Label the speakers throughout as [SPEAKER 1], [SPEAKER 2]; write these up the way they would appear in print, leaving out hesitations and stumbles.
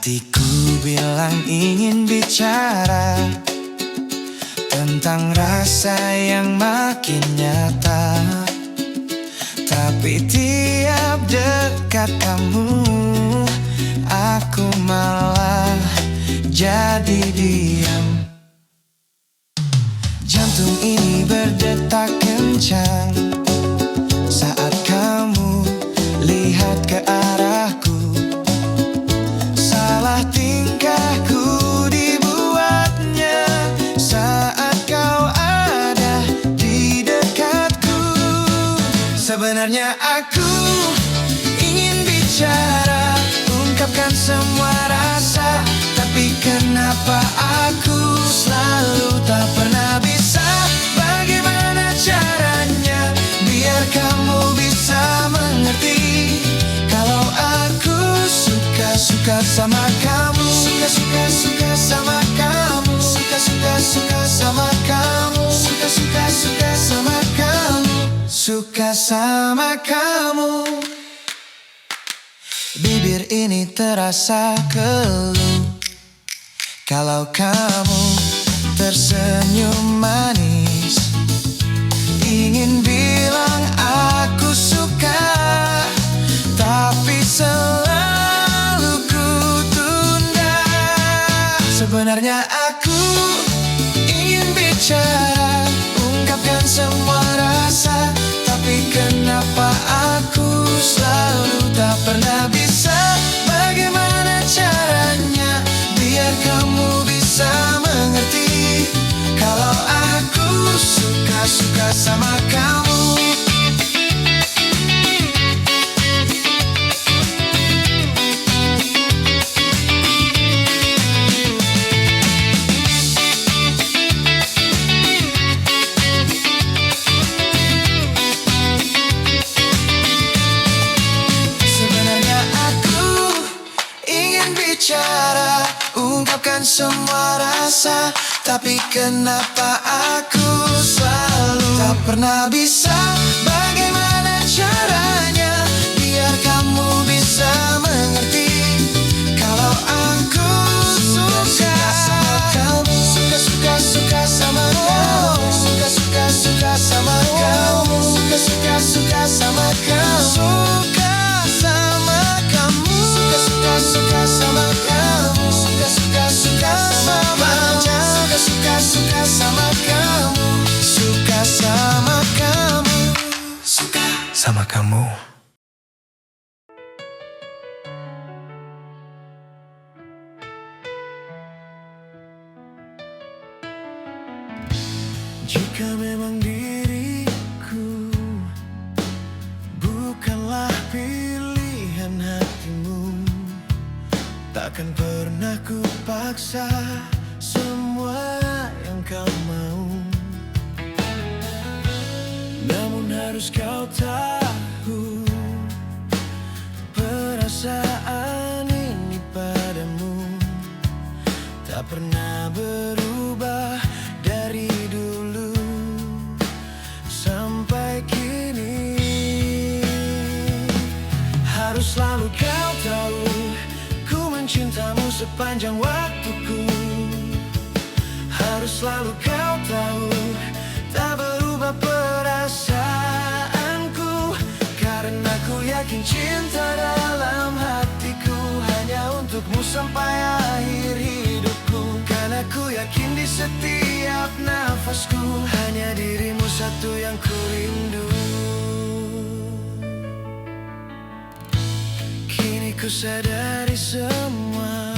[SPEAKER 1] Hatiku bilang ingin bicara tentang rasa yang makin nyata, tapi tiap dekat kamu, aku malah jadi diam. Jantung ini berdetak kencang saat kamu lihat ke arahku. Salah tingkahku dibuatnya saat kau ada di dekatku. Sebenarnya aku ingin bicara, ungkapkan semua rasa, tapi kenapa aku selalu tak pernah bisa? Bagaimana caranya biar kamu bisa mengerti kalau aku suka sama kamu, suka sama kamu, suka sama kamu, suka sama kamu, suka sama kamu. Bibir ini terasa keluh kalau kamu tersenyum manis. Ingin bilang aku suka, tapi selalu ku tunda. Sebenarnya aku ingin bicara, ungkapkan semua rasa, tapi kenapa aku selalu tak pernah bisa? Bagaimana caranya biar kamu bisa mengerti kalau aku suka sama kamu? Sebenarnya aku ingin bicara, ungkapkan semua rasa, tapi kenapa aku selalu tak pernah bisa? Bagaimana caranya biar kamu bisa mengerti kalau aku suka sama kamu, suka sama kamu, suka sama kamu, suka sama kamu, suka sama kamu, suka sama kamu, suka sama kamu, suka sama kamu, suka sama kamu, suka sama kamu. Jika memang diriku bukanlah pilihan hatimu, takkan pernah ku paksa semua yang kau mau. Namun harus kau tahu, perasaan ini padamu tak pernah berubah dari dulu sampai kini. Harus selalu kau tahu, ku mencintamu sepanjang waktuku. Harus selalu kau tahu, tak berubah perasaanku, karena ku yakin cinta dalam hatiku hanya untukmu sampai akhir hidupku. Karena ku yakin di setiap nafasku hanya dirimu satu yang ku rindu. Kini ku sadari semua,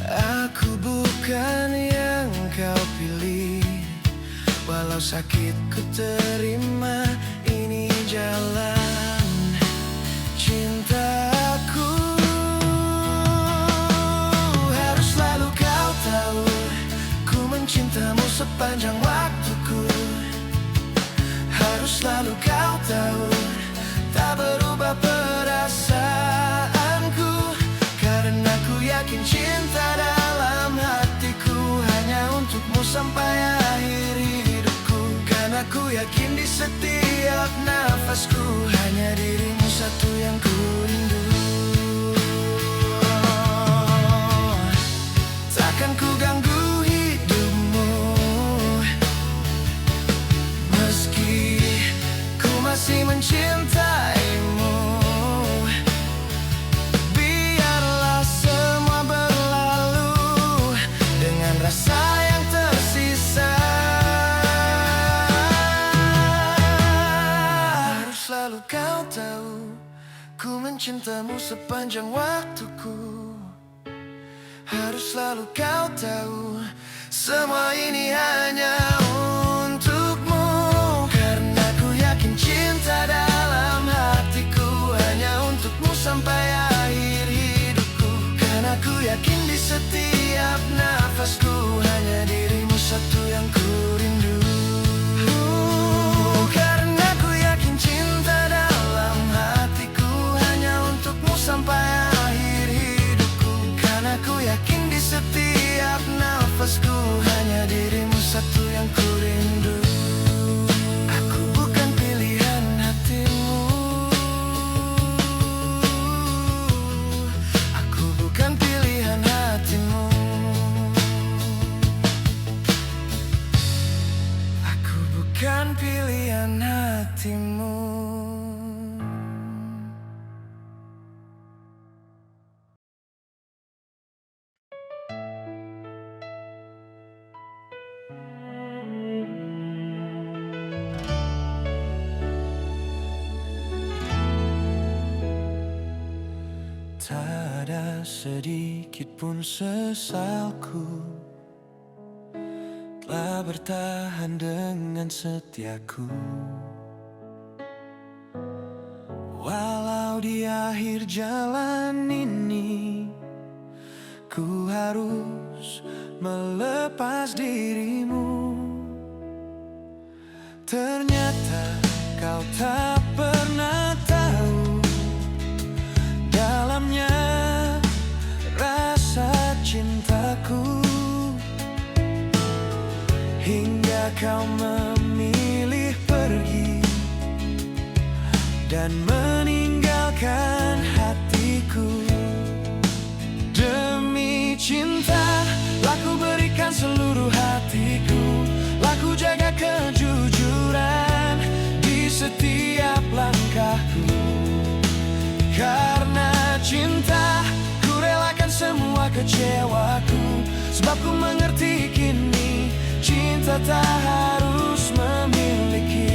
[SPEAKER 1] aku bukan yang kau pilih. Walau sakit ku terima, ini jalan cintaku. Harus selalu kau tahu, ku mencintamu sepanjang waktuku. Harus selalu kau tahu, tak berubah perasaanku, karena ku yakin cinta dalam hatiku hanya untukmu sampai akhir hidupku. Karena ku yakin di setiap nafasku hanya dirimu satu yang ku rindu. rasa yang tersisa. Harus selalu kau tahu, ku mencintamu sepanjang waktuku. Harus selalu kau tahu, semua ini hanya untukmu. Karena ku yakin cinta dalam hatiku hanya untukmu sampai akhir hidupku. Karena ku yakin di setiap nafasku hanya dirimu satu yang ku rindu. Karena ku yakin cinta dalam hatiku hanya untukmu sampai akhir hidupku. Karena ku yakin di setiap nafasku hanya dirimu satu yang ku rindu. Aku bukan pilihan hatimu, aku bukan pilihan hatimu, aku bukan pilihan hatimu. Tak ada sedikit pun sesalku telah bertahan dengan setiaku. Walau di akhir jalan ini ku harus melepas dirimu. Ternyata kau tak pernah tahu dalamnya rasa cintaku, hingga kau memilih pergi dan meninggalkan hatiku. Demi cinta, laku berikan seluruh hatiku, laku jaga kejujuran di setiap langkahku. Karena cinta, ku relakan semua kecewaku, sebab ku mengerti kini cinta tak harus memiliki.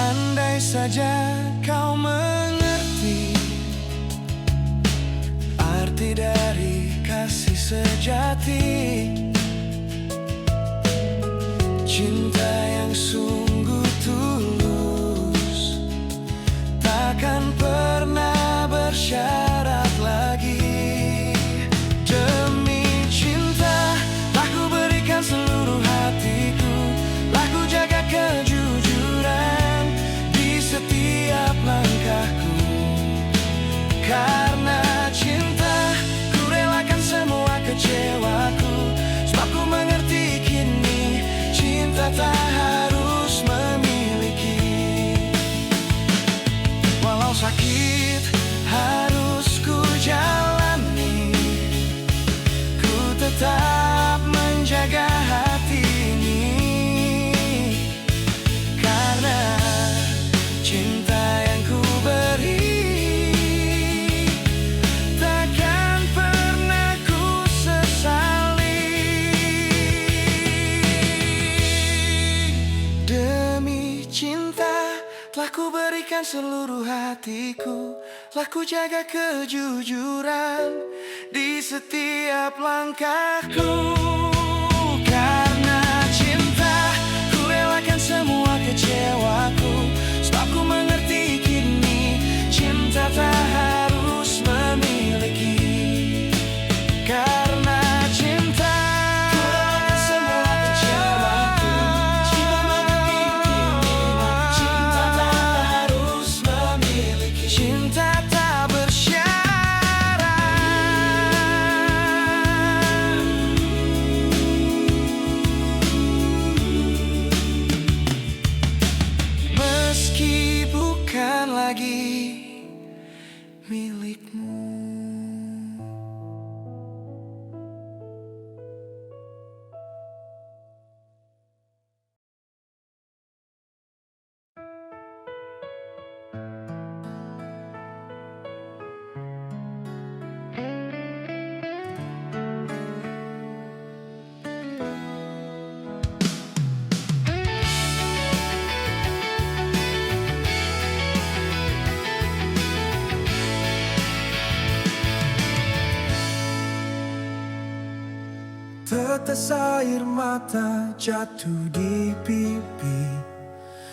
[SPEAKER 1] Andai saja kau mengerti arti dari kasih sejati, cinta yang sungguh tulus takkan pernah bersyarat lagi. Demi cinta, laku berikan seluruh hatiku, laku jaga kejujuran di setiap langkahku. Karena cinta, ku relakan semua kecewaku, sebab ku mengerti kini cinta tak harus memiliki. Walau sakit harus ku jalani, ku tetap menjaga hati ini. Karena cinta yang ku beri takkan pernah ku sesali. Demi cinta, telah ku berikan seluruh hatiku, telah ku jaga kejujuran di setiap langkahku. Karena cinta, ku relakan semua kecewaku, sebab ku mengerti kini cinta tak harus memiliki. Karena cinta, ku relakan semua kecewaku, cinta mengerti kini cinta tak harus memiliki. Cinta tak bersyarat, meski bukan lagi Tetes air mata jatuh di pipi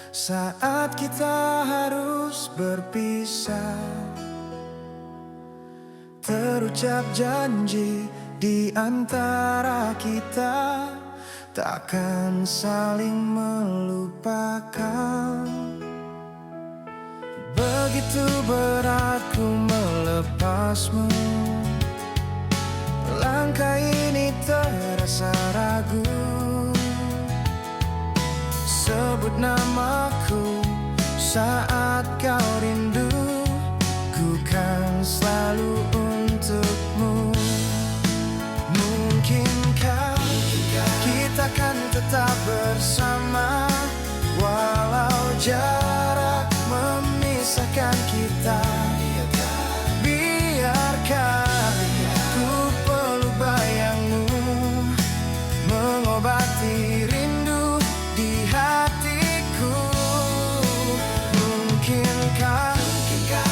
[SPEAKER 1] saat kita harus berpisah. Terucap janji di antara kita, takkan saling melupakan. Begitu berat ku melepasmu, langkah ini terasa ragu. Sebut namaku saat kau rindu, ku kan selalu untukmu. Mungkinkah kita kan tetap bersama, walau jarak memisahkan kita. Biarkan ku peluk bayangmu, mengobati rindu di hatiku. Mungkinkah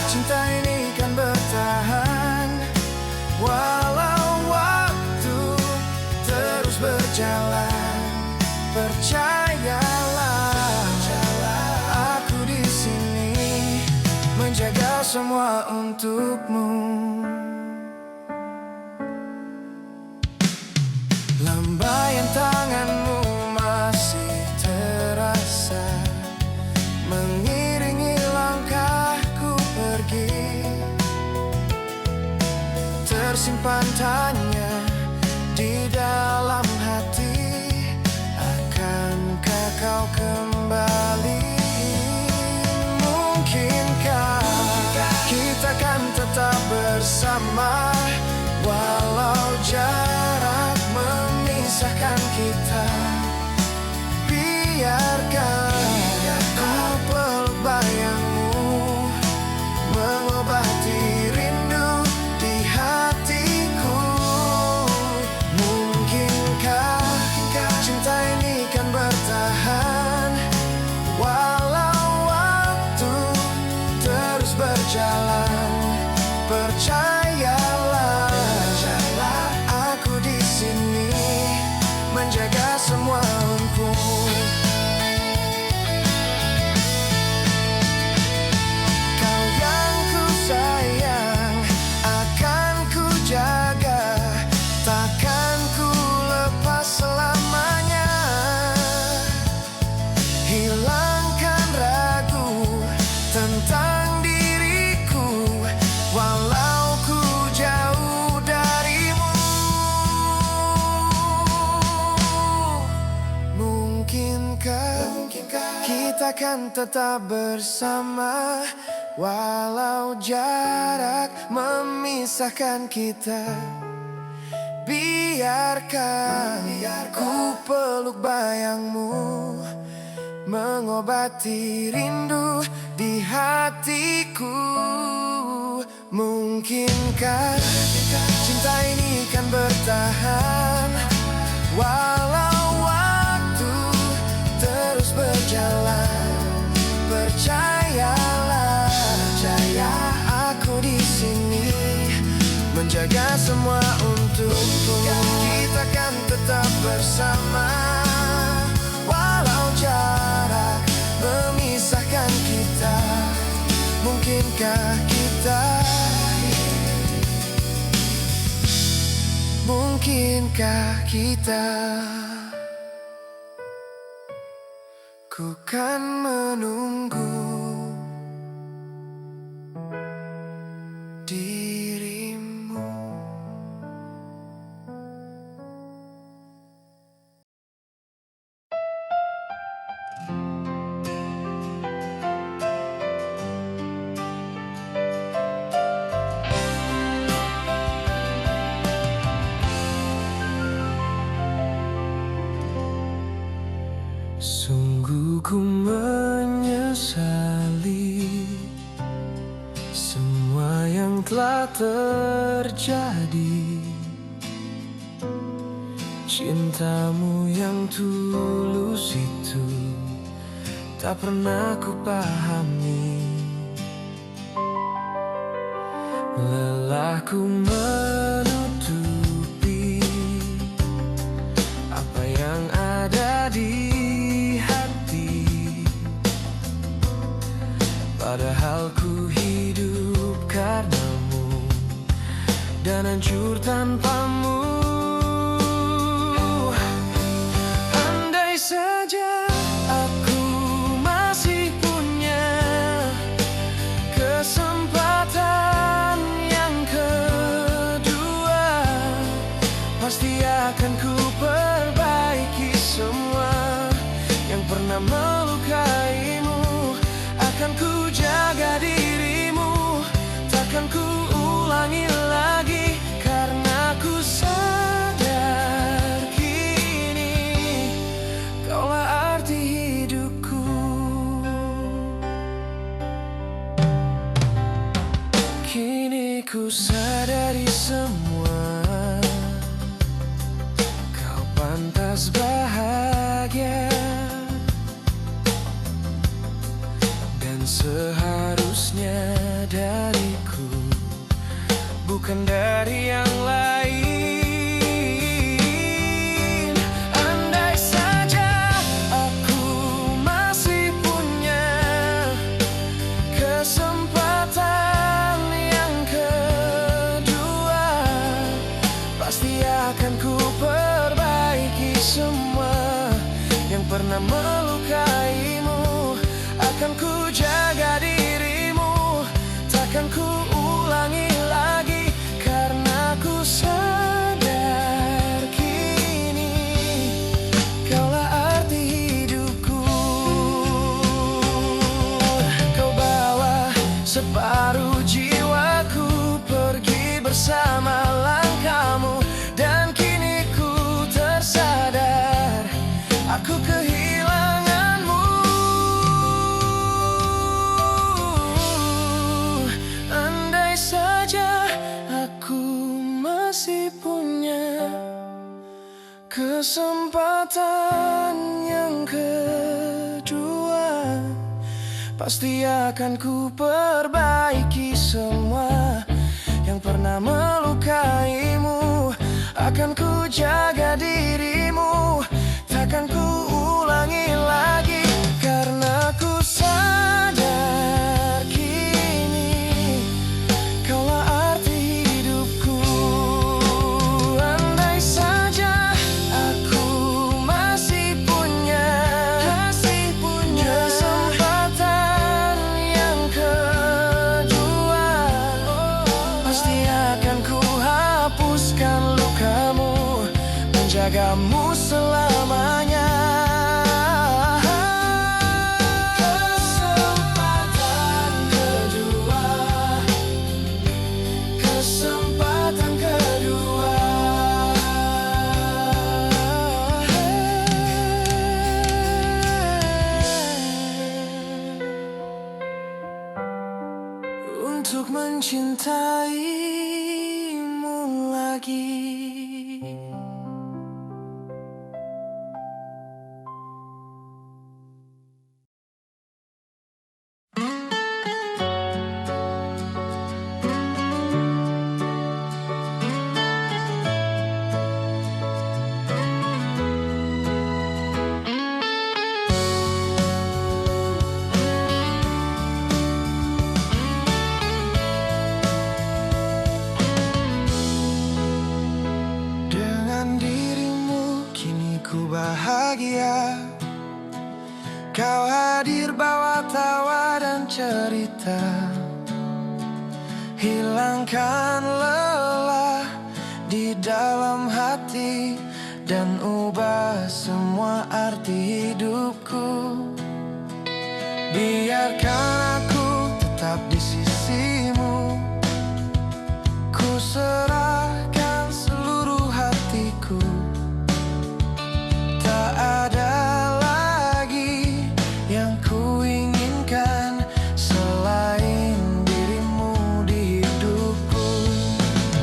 [SPEAKER 1] cinta ini kan bertahan, walau waktu terus berjalan. Percayalah, aku di sini menjaga semua untukmu. Lambaian tanganmu masih terasa, mengiringi langkahku pergi. Tersimpan tanya di dalam hati, akankah kau kembali? Mungkinkah kita kan tetap bersama, walau jarak memisahkan kita. Biarkan ku peluk bayangmu, mengobati rindu di hatiku. Mungkinkah cinta ini kan bertahan, walau waktu terus berjalan. Percayalah, aku di sini menjaga semua untukmu. Kau yang ku sayang, akan ku jaga, takkan ku lepas selamanya. Hilangkan ragu tentang diriku, walau ku jauh darimu. Mungkinkah kita kan tetap bersama, walau jarak memisahkan kita. Biarkan ku peluk bayangmu, mengobati rindu di hatiku. Mungkinkah cinta ini kan bertahan, walau waktu terus berjalan. Percayalah, aku di sini menjaga semua untukmu. Kita kan tetap bersama, walau jarak memisahkan kita. Mungkinkah kita, mungkinkah kita, ku kan menunggu dirimu. Sungguh ku menyesali semua yang telah terjadi. Cintamu yang tulus itu tak pernah ku pahami. Lelahku menutupi Walau ku hidup karenamu dan hancur tanpamu. Andai saja aku masih punya kesempatan yang kedua, pasti akan ku perbaiki semua yang pernah melukaimu. Akan ku jaga dirimu, takkan ku ulangi lagi, karena ku sadar kini kaulah arti hidupku. Kini ku sadari semua, kau pantas bahagia. Seharusnya dariku, bukan dari yang lain. Andai saja aku masih punya kesempatan yang kedua, pasti akan ku perbaiki semua yang pernah melukaimu. Akan ku jaga dirimu, takkan ku ulangi lagi, karena ku sadar kini kaulah arti hidupku. Kau bawa separuh jiwaku pergi bersama langkahmu, dan kini ku tersadar aku kehilanganmu. Masih punya kesempatan yang kedua, pasti akan ku perbaiki semua yang pernah melukaimu. Akan ku jaga dirimu, takkan ku ulangi lagi, karena ku sadar kini kaulah arti hidupku. Andai saja aku masih punya kesempatan yang kedua, pasti akan ku hapuskan lukamu, menjagamu selamanya. Kesempatan kedua, kesempatan kedua. Untuk mencintaimu lagi. Bahagia, kau hadir bawa tawa dan cerita, hilangkan lelah di dalam hati, dan ubah semua arti hidupku. Biarkan aku tetap di sisimu, ku serahkan seluruh hatiku. Tak ada lagi yang ku inginkan selain dirimu di hidupku.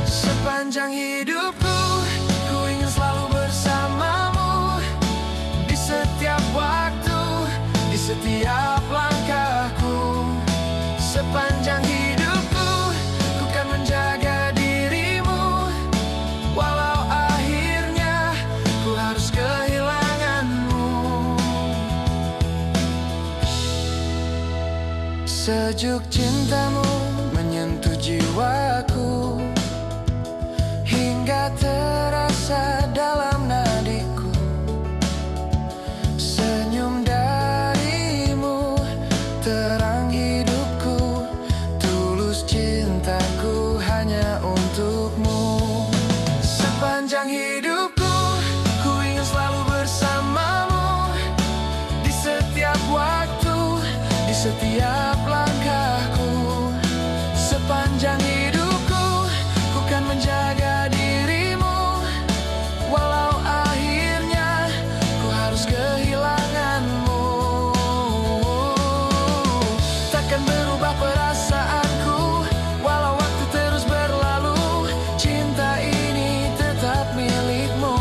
[SPEAKER 1] Sepanjang hidupku, ku ingin selalu bersamamu, di setiap waktu, di setiap langkahku. Sepanjang hidupku, ku kan menjaga dirimu. Sejuk cintamu menyentuh jiwaku, hingga terasa dalam nadiku. Senyum darimu terang hidupku, tulus cintaku hanya untukmu. Sepanjang hidupku ku ingin selalu bersamamu, di setiap waktu, di setiap langkahku. Sepanjang hidupku ku kan menjaga dirimu, walau akhirnya ku harus kehilanganmu. Takkan berubah perasaanku, walau waktu terus berlalu. Cinta ini tetap milikmu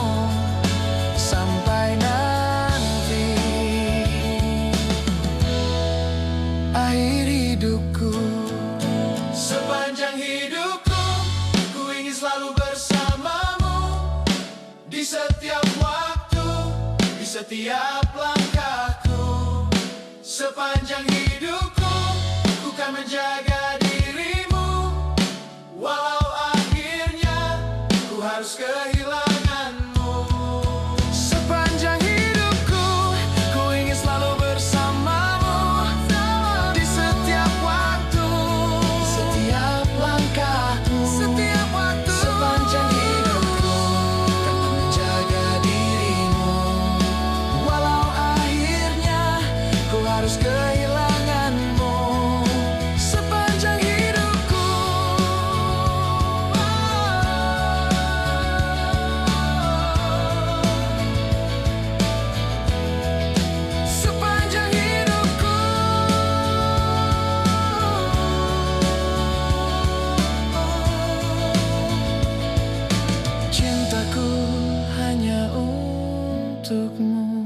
[SPEAKER 1] sampai nanti akhir hidupku. Sepanjang hidupku ku ingin selalu bersamamu, di setiap waktu, di setiap langkahku. Sepanjang hidupku ku kan menjaga dirimu, walau akhirnya ku harus kehilanganmu. Sepanjang hidupku ku ingin selalu bersamamu, di setiap waktu, setiap langkahku. Setiap waktu. Sepanjang hidupku kan menjaga dirimu, walau akhirnya ku harus kehilanganmu. Sepanjang hidupku. Sepanjang hidupku. Cintaku hanya untukmu.